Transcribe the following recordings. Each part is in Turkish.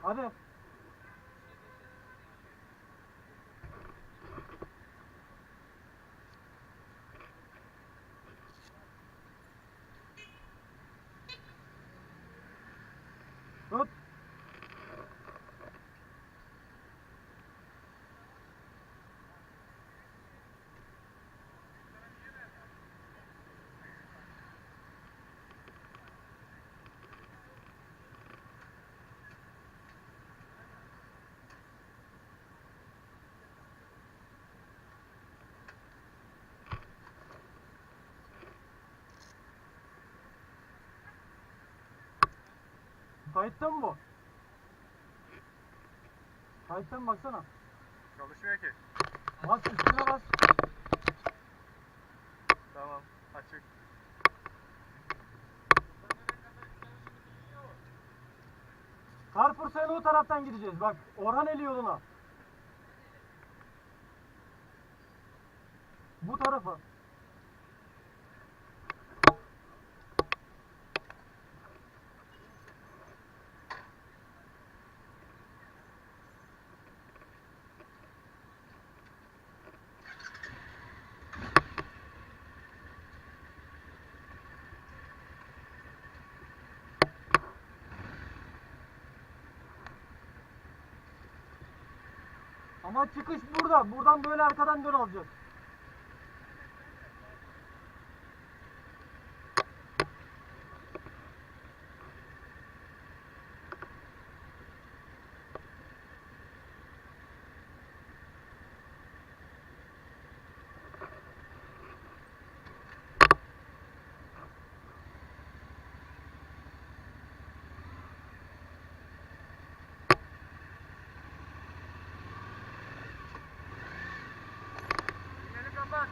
Hadi. Tut. Kayıtta mı bu? Kayıtta mı baksana? Çalışmıyor ki. Bas üstüne bas. Tamam. Açık. Carrefour Selo o taraftan gideceğiz. Bak Orhaneli yoluna. Bu tarafa. Ama çıkış burada. Buradan böyle arkadan dön alacağız. Sinyali kapat.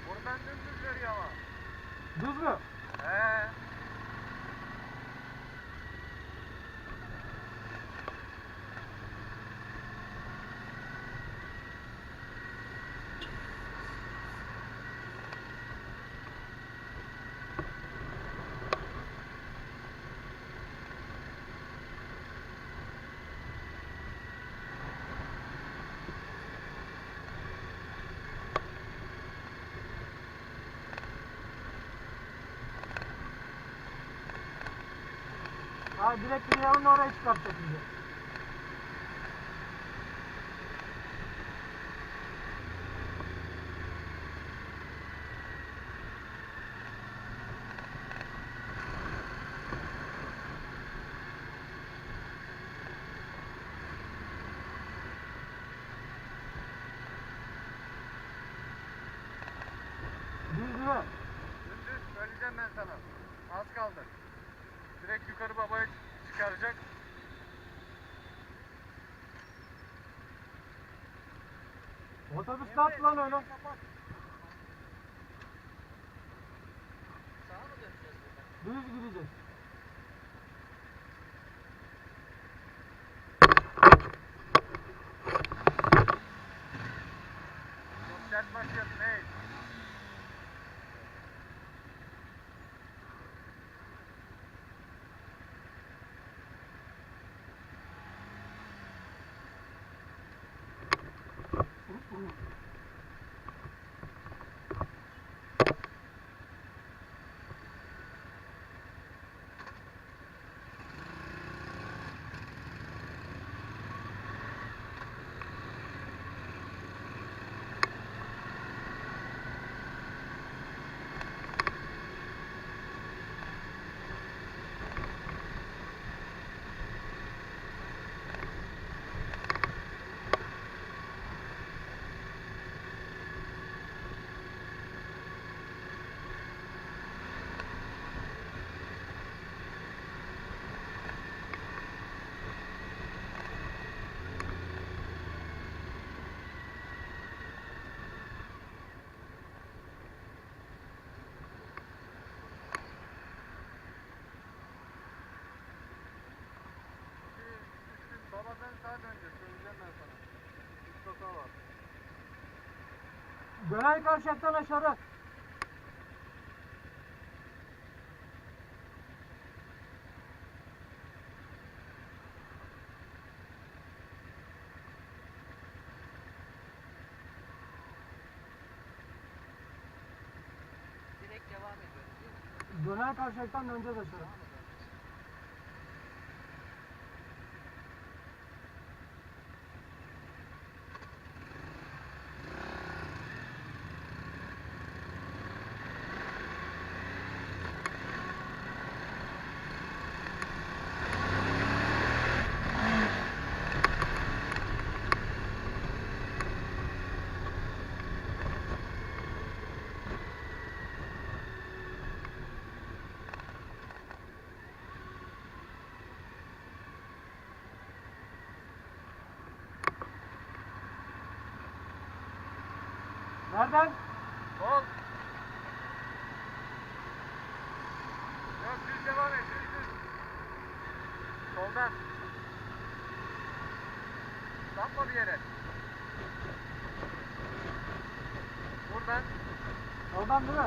Buradan dümdüz veriyor ama. Düz mü? He. Ha direkt dünyanın oraya çıkartacak bizi. değil mi? Dümdüz söyleyeceğim ben sana. Az kaldı. Direkt yukarı babaya çıkaracak. Otobüste at lan öyle. Kapat. Sağa mı döneceğiz buradan? Düz gideceğiz. Çok sert başlıyorsun hey. Babadan sağa döneceğiz. Söyleyeceğim ben sana. Üst sokağı var. Döner kavşaktan aşağı. Direkt devam ediyoruz değil mi? Döner kavşaktan döneceğiz aşağı. Nereden? Sol. Yok düz devam et. Düz. Soldan. Sapma bir yere. Buradan. Oradan değil mi?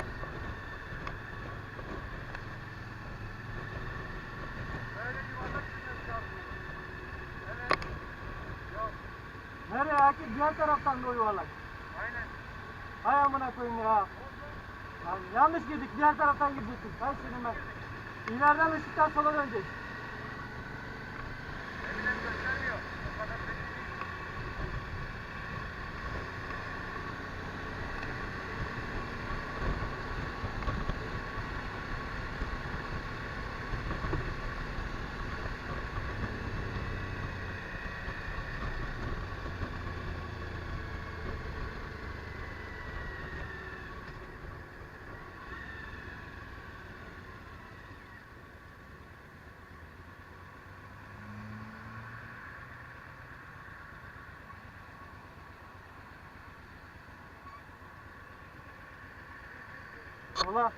Böyle yuvarlak sürmesi lazım. Evet. Yok. Nereye Akif? Diğer taraftan da o yuvarlak. Aynen. Hay amına koyayım ya. Lan yanlış girdik. Diğer taraftan gidecektik. Hay senin ben. İleriden ışıktan sola döneceğiz. Eline göstermiyor. O kadar belli değil. Sola.